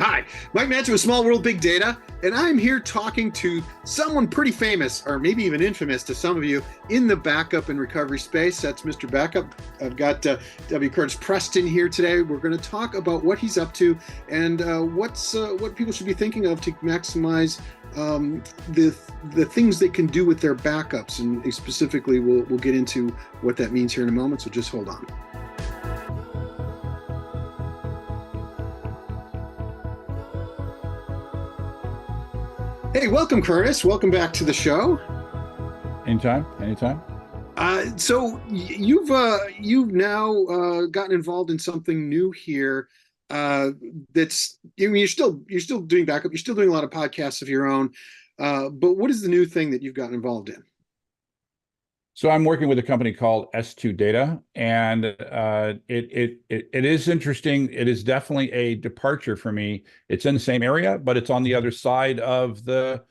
Hi, Mike Manson with Small World Big Data, and I'm here talking to someone pretty famous, or maybe even infamous to some of you, in the backup and recovery space. That's Mr. Backup. I've got W. Curtis Preston here today. We're going to talk about what he's up to and what people should be thinking of to maximize the things they can do with their backups. And specifically, we'll get into what that means here in a moment, so just hold on. Hey, welcome, Curtis. Welcome back to the show. Anytime. So you've now gotten involved in something new here. That's, I mean, you're still doing backup. You're still doing a lot of podcasts of your own. But what is the new thing that you've gotten involved in? So I'm working with a company called S2 Data, and it is interesting. It is definitely a departure for me. It's in the same area, but it's on the other side of the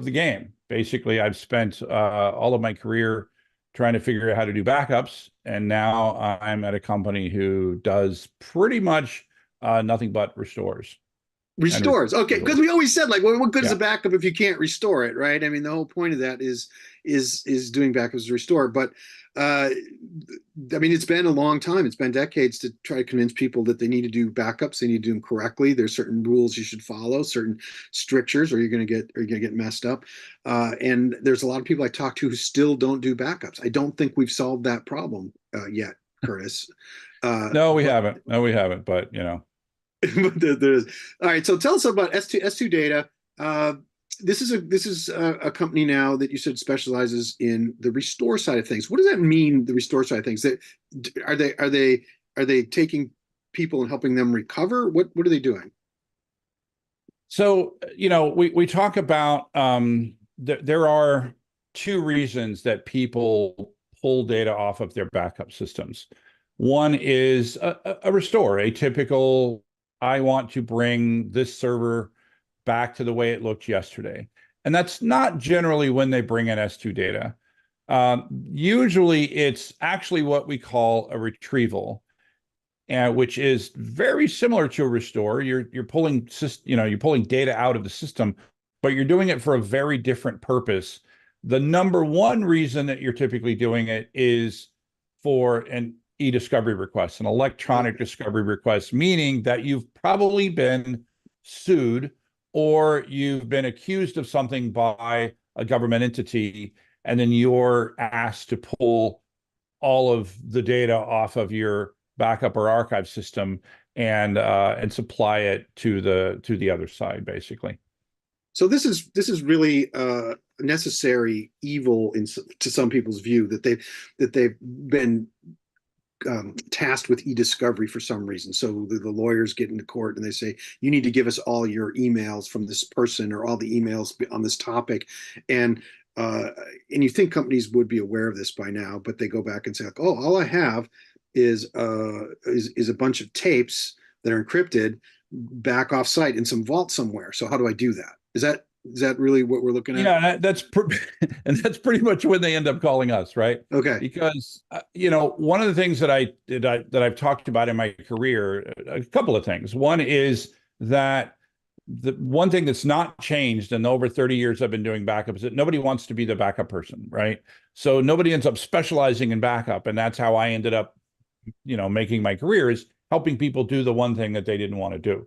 game. Basically, I've spent all of my career trying to figure out how to do backups, and now I'm at a company who does pretty much nothing but restores. Restores. Okay, because we always said, like, well, what good is a backup if you can't restore it, right? I mean, the whole point of that is doing backups to restore. But I mean, it's been a long time. It's been decades to try to convince people that they need to do backups. They need to do them correctly. There's certain rules you should follow, certain strictures, or you're going to get messed up. And there's a lot of people I talk to who still don't do backups. I don't think we've solved that problem yet, Curtis. No, we haven't. But you know. All right, so tell us about S2 Data. This is a company now that you said specializes in the restore side of things. What does that mean, the restore side of things? Are they taking people and helping them recover? What are they doing? So, you know, we talk about there are two reasons that people pull data off of their backup systems. One is a restore, a typical, I want to bring this server back to the way it looked yesterday. And that's not generally when they bring in S2 Data. Usually it's actually what we call a retrieval, which is very similar to a restore. You're pulling data out of the system, but you're doing it for a very different purpose. The number one reason that you're typically doing it is for an e-discovery request, an electronic discovery request, meaning that you've probably been sued or you've been accused of something by a government entity, and then you're asked to pull all of the data off of your backup or archive system and supply it to the other side, basically. So this is really necessary evil to some people's view, that they've been tasked with e-discovery for some reason. So the lawyers get into court and they say, you need to give us all your emails from this person or all the emails on this topic. And you think companies would be aware of this by now, but they go back and say, like, oh, all I have is a bunch of tapes that are encrypted back off site in some vault somewhere. So how do I do that? Is that really what we're looking at? Yeah, and that's pretty much when they end up calling us, right? Okay. Because one of the things that I've talked about in my career, a couple of things. One is that the one thing that's not changed in the over 30 years I've been doing backup is that nobody wants to be the backup person, right? So nobody ends up specializing in backup, and that's how I ended up, making my career, is helping people do the one thing that they didn't want to do.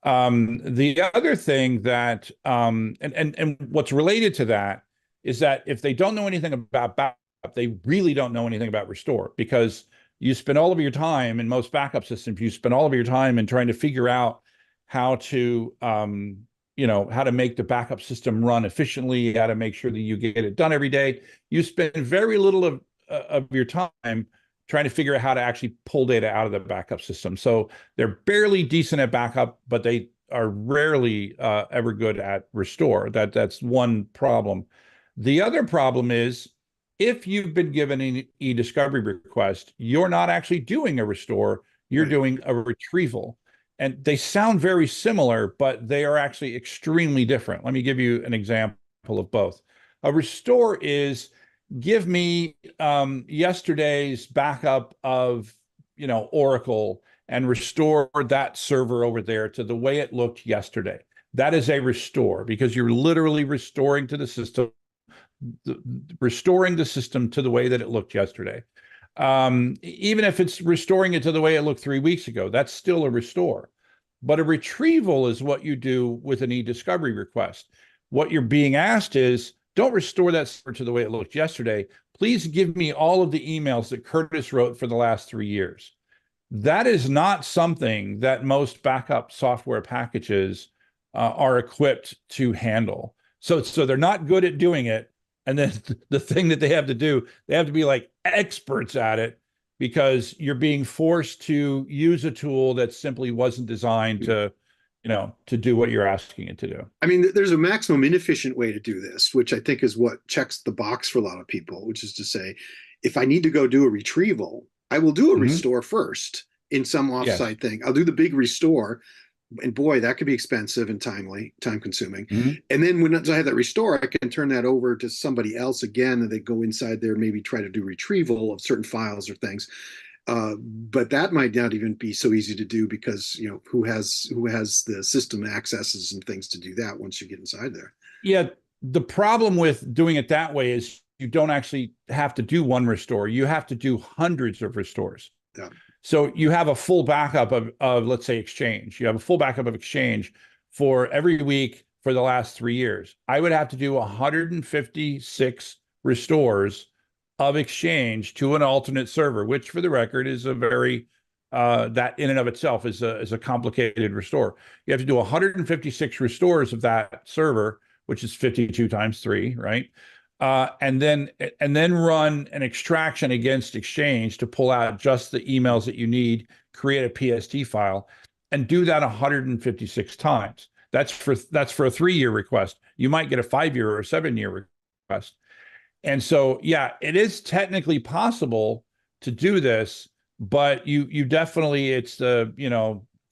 The other thing that, and what's related to that is that if they don't know anything about backup, they really don't know anything about restore, because you spend all of your time in most backup systems, you spend all of your time in trying to figure out how to, how to make the backup system run efficiently, how to make sure that you get it done every day. You spend very little of your time trying to figure out how to actually pull data out of the backup system. So they're barely decent at backup, but they are rarely ever good at restore. That's one problem. The other problem is, if you've been given an e-discovery request, you're not actually doing a restore, you're doing a retrieval. And they sound very similar, but they are actually extremely different. Let me give you an example of both. A restore is, give me yesterday's backup of Oracle and restore that server over there to the way it looked yesterday. That is a restore, because you're literally restoring to the system, restoring the system to the way that it looked yesterday. Even if it's restoring it to the way it looked 3 weeks ago, that's still a restore. But a retrieval is what you do with an e-discovery request. What you're being asked is, don't restore that server to the way it looked yesterday. Please give me all of the emails that Curtis wrote for the last 3 years. That is not something that most backup software packages are equipped to handle. So they're not good at doing it. And then the thing that they have to do, they have to be like experts at it, because you're being forced to use a tool that simply wasn't designed to, to do what you're asking it to do. I mean, there's a maximum inefficient way to do this, which I think is what checks the box for a lot of people, which is to say, if I need to go do a retrieval, I will do a restore first in some offsite thing. I'll do the big restore. And boy, that could be expensive and time consuming. And then when I have that restore, I can turn that over to somebody else again, and they go inside there, maybe try to do retrieval of certain files or things. But that might not even be so easy to do, because who has the system accesses and things to do that once you get inside there. Yeah, the problem with doing it that way is you don't actually have to do one restore. You have to do hundreds of restores. Yeah. So you have a full backup of, let's say, Exchange. You have a full backup of Exchange for every week for the last 3 years. I would have to do 156 restores of Exchange to an alternate server, which, for the record, is a very that in and of itself is a complicated restore. You have to do 156 restores of that server, which is 52 times 3, right? And then run an extraction against Exchange to pull out just the emails that you need, create a PST file, and do that 156 times. That's for a 3-year request. You might get a 5-year or a 7-year request. And so, yeah, it is technically possible to do this, but you definitely, it's the,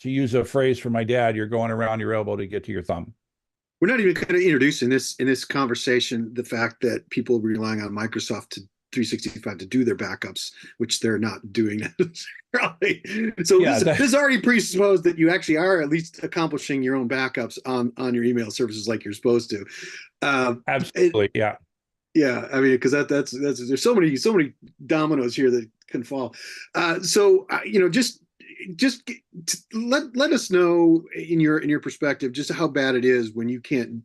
to use a phrase from my dad, you're going around your elbow to get to your thumb. We're not even kind of introducing in this conversation the fact that people are relying on Microsoft 365 to do their backups, which they're not doing necessarily. So yeah, this is already presupposed that you actually are at least accomplishing your own backups on your email services like you're supposed to. Absolutely, yeah. Yeah, I mean, because that's there's so many dominoes here that can fall. Just let us know in your perspective just how bad it is when you can't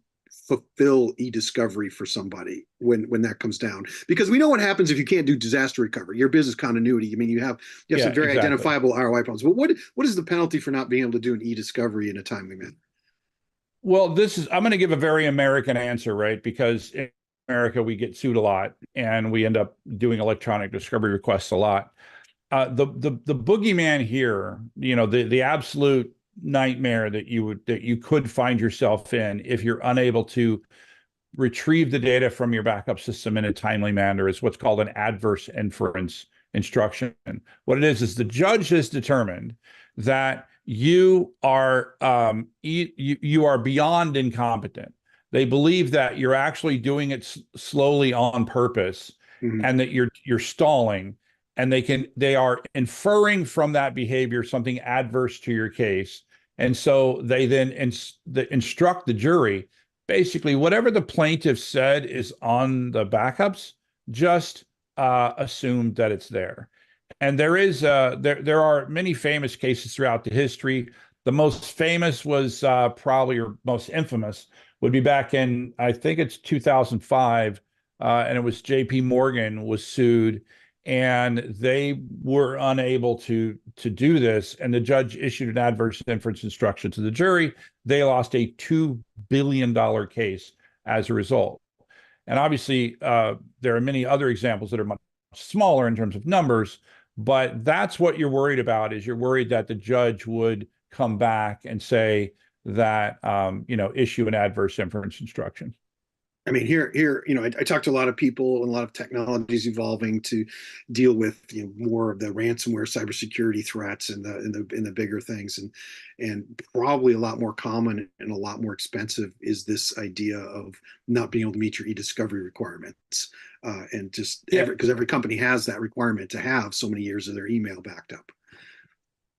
fulfill e-discovery for somebody when that comes down, because we know what happens if you can't do disaster recovery, your business continuity. I mean, you have some very identifiable ROI problems. But what is the penalty for not being able to do an e-discovery in a timely manner? Well, I'm going to give a very American answer, right? Because in America, we get sued a lot, and we end up doing electronic discovery requests a lot. The boogeyman here, the absolute nightmare that you could find yourself in if you're unable to retrieve the data from your backup system in a timely manner, is what's called an adverse inference instruction. What it is the judge has determined that you are you are beyond incompetent. They believe that you're actually doing it slowly on purpose, and that you're stalling. And they are inferring from that behavior something adverse to your case. And so they then instruct the jury, basically, whatever the plaintiff said is on the backups, just assume that it's there. And there are many famous cases throughout the history. The most famous was probably, or most infamous, would be back in, I think it's 2005, and it was J.P. Morgan was sued. And they were unable to do this, and the judge issued an adverse inference instruction to the jury. They lost a $2 billion case as a result. And obviously, there are many other examples that are much smaller in terms of numbers, but that's what you're worried about. Is you're worried that the judge would come back and say that issue an adverse inference instruction. I mean, here, I talk to a lot of people, and a lot of technologies evolving to deal with more of the ransomware, cybersecurity threats, and the bigger things, and probably a lot more common and a lot more expensive is this idea of not being able to meet your e-discovery requirements, and just because every company has that requirement to have so many years of their email backed up.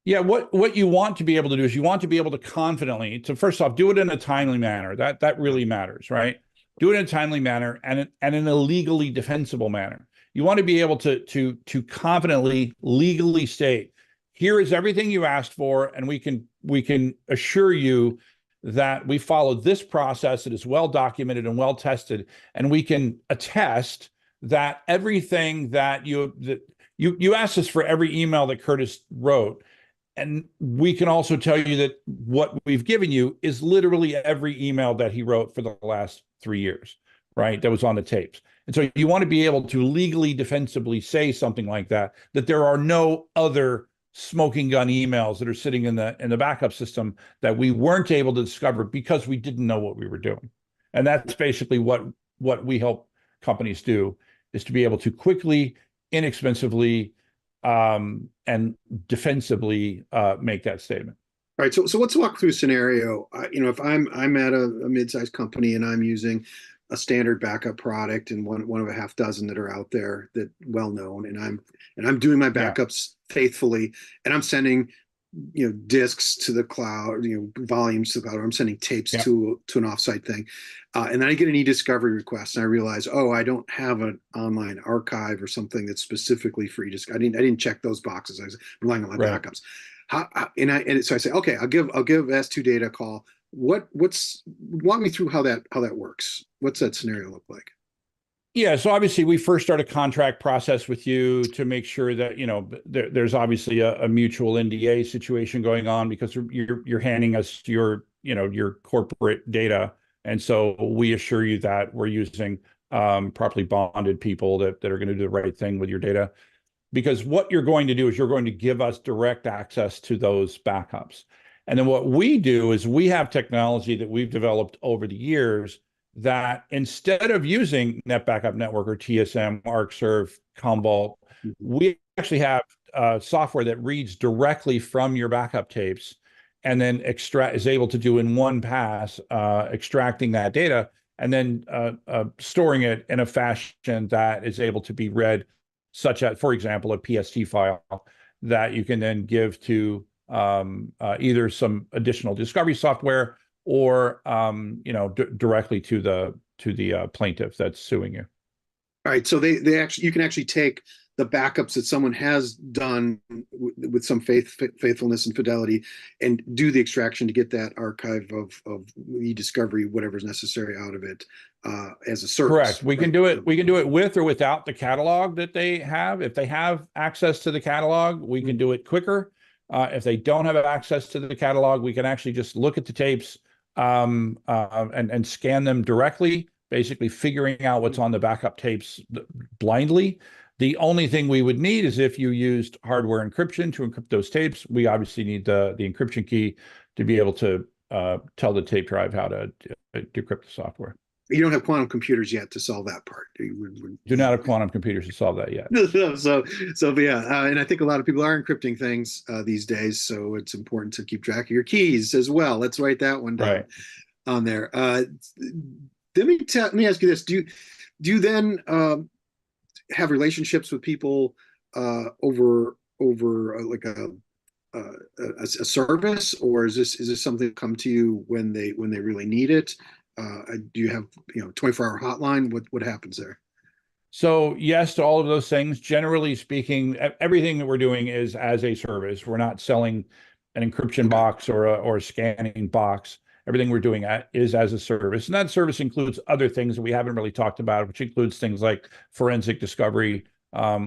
Yeah, what you want to be able to do is you want to be able to confidently to first off do it in a timely manner. That really matters, right? Do it in a timely manner and in a legally defensible manner. You want to be able to confidently legally state, here is everything you asked for, and we can assure you that we followed this process that is well documented and well tested, and we can attest that everything that you asked us for every email that Curtis wrote. And we can also tell you that what we've given you is literally every email that he wrote for the last 3 years, right? That was on the tapes. And so you want to be able to legally defensibly say something like that, that there are no other smoking gun emails that are sitting in the backup system that we weren't able to discover because we didn't know what we were doing. And that's basically what we help companies do, is to be able to quickly, inexpensively, and defensively make that statement. All right, so let's walk through a scenario. If I'm at a mid-sized company and I'm using a standard backup product and one of a half dozen that are out there that well known, and I'm doing my backups faithfully, and I'm sending disks to the cloud, volumes to the cloud, or I'm sending tapes to an offsite thing, and then I get an e-discovery request, and I realize, oh, I don't have an online archive or something that's specifically for e-discovery. I didn't check those boxes. I was relying on my backups. So I say, okay, I'll give S2 Data a call. Walk me through how that works. What's that scenario look like? Yeah, so obviously we first start a contract process with you to make sure that there's obviously a mutual NDA situation going on, because you're handing us your corporate data, and so we assure you that we're using properly bonded people that are going to do the right thing with your data. Because what you're going to do is you're going to give us direct access to those backups. And then what we do is we have technology that we've developed over the years that, instead of using Net Backup Network or TSM, ArcServe, Commvault, we actually have software that reads directly from your backup tapes and then is able to do in one pass, extracting that data and then storing it in a fashion that is able to be read, such as, for example, a PST file that you can then give to either some additional discovery software or directly to the plaintiff that's suing you. All right, so you can actually take the backups that someone has done with some faithfulness and fidelity, and do the extraction to get that archive of e-discovery, whatever's necessary out of it, as a service. Correct. We can do it. We can do it with or without the catalog that they have. If they have access to the catalog, we can do it quicker. If they don't have access to the catalog, we can actually just look at the tapes and scan them directly, basically figuring out what's on the backup tapes blindly. The only thing we would need is if you used hardware encryption to encrypt those tapes. We obviously need the encryption key to be able to tell the tape drive how to decrypt the software. You don't have quantum computers yet to solve that part. Do not have quantum computers to solve that yet. So yeah, and I think a lot of people are encrypting things these days, so it's important to keep track of your keys as well. Let's write that one down on there. Let me ask you this: Do you then have relationships with people over like a service, or is this something that come to you when they really need it? Do you have 24-hour hotline? What happens there? So yes to all of those things. Generally speaking, everything that we're doing is as a service. We're not selling an encryption box or a scanning box. Everything we're doing is as a service, and that service includes other things that we haven't really talked about, which includes things like forensic discovery.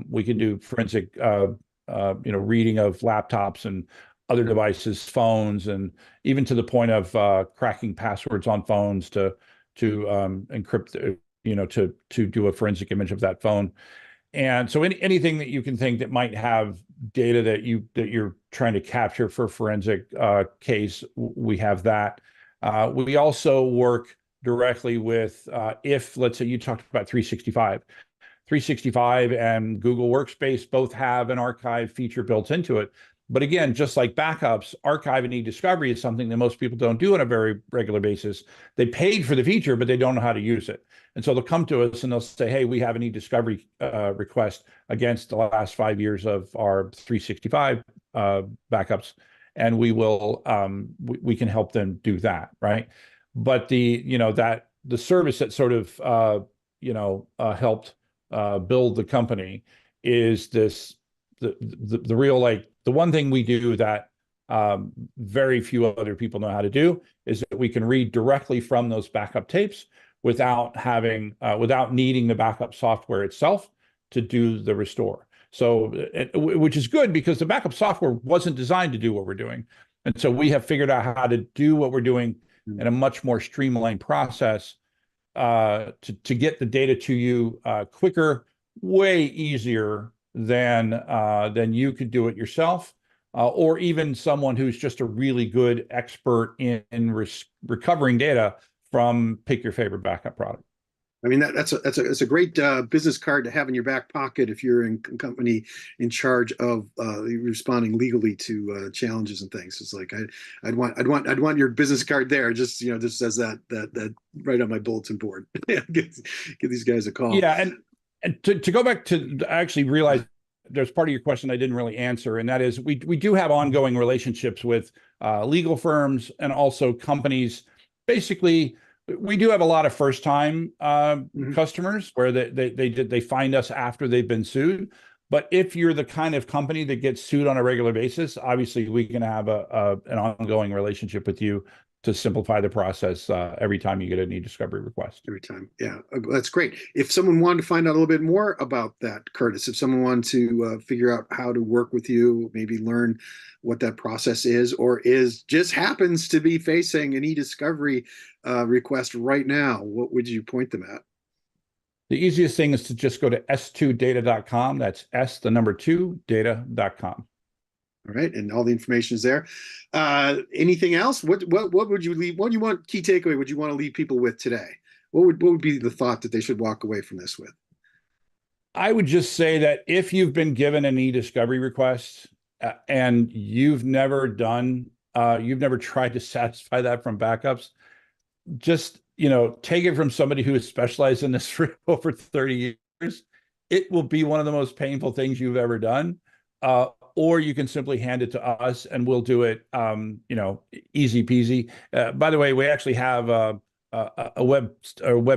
We can do forensic, reading of laptops and other devices, phones, and even to the point of cracking passwords on phones to encrypt, to do a forensic image of that phone. And so anything that you can think that might have data that you're trying to capture for forensic case, we have that. We also work directly with, if let's say you talked about 365. 365 and Google Workspace both have an archive feature built into it. But again, just like backups, archive and e-discovery is something that most people don't do on a very regular basis. They paid for the feature, but they don't know how to use it. And so they'll come to us and they'll say, hey, we have an e-discovery request against the last 5 years of our 365 backups, and we will we can help them do that, right? But the service that sort of helped build the company is the real, like, the one thing we do that very few other people know how to do is that we can read directly from those backup tapes without needing the backup software itself to do the restore. So, which is good because the backup software wasn't designed to do what we're doing. And so we have figured out how to do what we're doing in a much more streamlined process to get the data to you quicker, way easier than you could do it yourself, or even someone who's just a really good expert in recovering data from pick your favorite backup product. I mean, that's a great business card to have in your back pocket if you're in a company in charge of responding legally to challenges and things. It's like I'd want your business card there. Just says that right on my bulletin board. give these guys a call. Yeah, and to go back to, I actually realized there's part of your question I didn't really answer, and that is we do have ongoing relationships with legal firms and also companies. Basically, we do have a lot of first-time customers where they find us after they've been sued. But if you're the kind of company that gets sued on a regular basis, obviously we can have an ongoing relationship with you to simplify the process every time you get an e-discovery request. Every time. Yeah, that's great. If someone wanted to find out a little bit more about that, Curtis, if someone wanted to figure out how to work with you, maybe learn what that process is, or just happens to be facing an e-discovery request right now, what would you point them at? The easiest thing is to just go to s2data.com. That's s2data.com. All right, and all the information is there. Anything else? What would you leave? What do you want key takeaway? Would you want to leave people with today? What would be the thought that they should walk away from this with? I would just say that if you've been given an e-discovery request and you've never tried to satisfy that from backups, just take it from somebody who has specialized in this for over 30 years. It will be one of the most painful things you've ever done. Or you can simply hand it to us and we'll do it, easy peasy. By the way, we actually have a web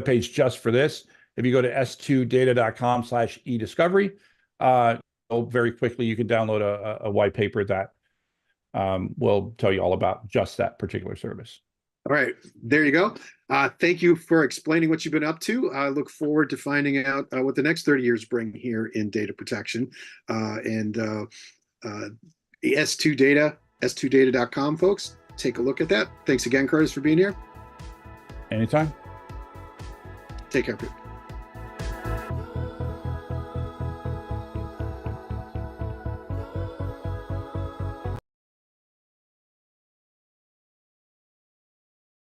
page just for this. If you go to s2data.com/e-discovery, very quickly you can download a white paper that will tell you all about just that particular service. All right, there you go. Thank you for explaining what you've been up to. I look forward to finding out what the next 30 years bring here in data protection. S2Data, s2data.com, folks. Take a look at that. Thanks again, Curtis, for being here. Anytime. Take care.